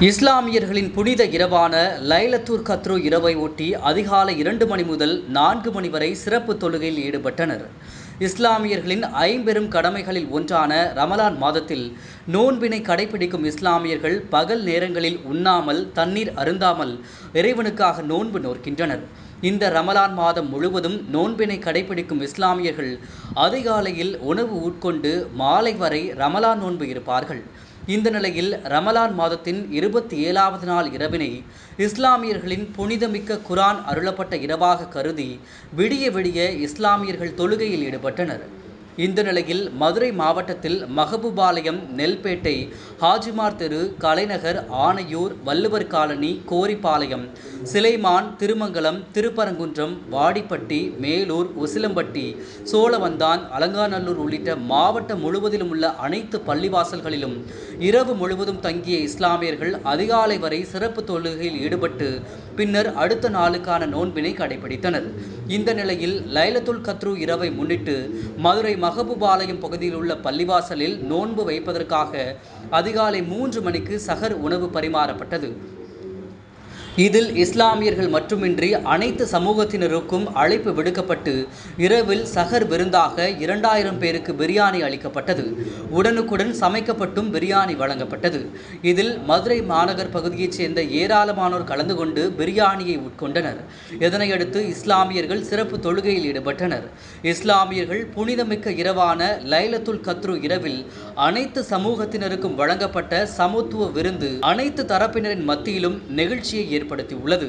இஸ்லாமியர்களின் புனித இரவான லைலத்துல் கத்ரு இரவை ஒட்டி அதிகாலை 2 மணி முதல் 4 மணி வரை சிறப்பு தொழுகையில் ஈடுபட்டனர். இஸ்லாமியர்களின் ஐம்பெரும் கடமைகளில் ஒன்றான ரமலான் மாதத்தில் நோன்பினை கடைபிடிக்கும் இஸ்லாமியர்கள் பகல் நேரங்களில் உண்ணாமல் தண்ணீர் அருந்தாமல் இறைவனுக்காக நோன்பு நோக்கின்றனர். இந்த ரமலான் மாதம் முழுவதும் நோன்பினை கடைபிடிக்கும் இஸ்லாமியர்கள் அதிகாலையில் உணவு உட்கொண்டு மாலை வரை ரமலான் நோன்பு இருப்பார்கள். இந்த நிலையில் ரமலான் மாதத்தின் 27வது நாள் இரவினை இஸ்லாமியர்களின் புனிதமிக்க குர்ஆன் அருளப்பட்ட இரவாக கருதி விடிய விடிய இஸ்லாமியர்கள் தொழுகையில் ஈடுபட்டனர். இந்த நிலையில் மதுரை மாவட்டத்தில் மகபூபாளையம், நெல்பேட்டை, ஹாஜிமார் தெரு, கலைநகர், ஆனையூர், வள்ளுவர் காலனி, கோரிப்பாளையம், சிலைமான், திருமங்கலம், திருப்பரங்குன்றம், வாடிப்பட்டி, மேலூர், உசிலம்பட்டி, சோழவந்தான், அலங்காநல்லூர் உள்ளிட்ட மாவட்டம் முழுவதிலும் உள்ள அனைத்து பள்ளிவாசல்களிலும் இரவு முழுவதும் தங்கிய இஸ்லாமியர்கள் அதிகாலை வரை சிறப்பு தொழுகையில் ஈடுபட்டு பின்னர் அடுத்த நாளுக்கான நோன்பினை கடைபிடித்தனர். இந்த நிலையில் லைலத்துல் கத்ரு இரவை முன்னிட்டு மதுரை மகபூபாளையம் பகுதியில் உள்ள பள்ளிவாசலில் நோன்பு வைப்பதற்காக அதிகாலை 3 மணிக்கு சஹர் உணவு பரிமாறப்பட்டது. இதில் இஸ்லாமியர்கள் மட்டுமின்றி அனைத்து சமூகத்தினருக்கும் அழைப்பு விடுக்கப்பட்டு இரவில் சஹர் விருந்தாக 2000 பேருக்கு பிரியாணி அளிக்கப்பட்டது. உடனுக்குடன் சமைக்கப்பட்டும் பிரியாணி வழங்கப்பட்டது. இதில் மதுரை மாநகர் பகுதியைச் சேர்ந்த ஏராளமானோர் கலந்து கொண்டு பிரியாணியை உட்கொண்டனர். இதனையடுத்து இஸ்லாமியர்கள் சிறப்பு தொழுகையில் ஈடுபட்டனர். இஸ்லாமியர்கள் புனிதமிக்க இரவான லைலத்துல் கத்ரு இரவில் அனைத்து சமூகத்தினருக்கும் வழங்கப்பட்ட சமத்துவ விருந்து அனைத்து தரப்பினரின் மத்தியிலும் நெகிழ்ச்சியை ஏற்படுத்தியுள்ளது.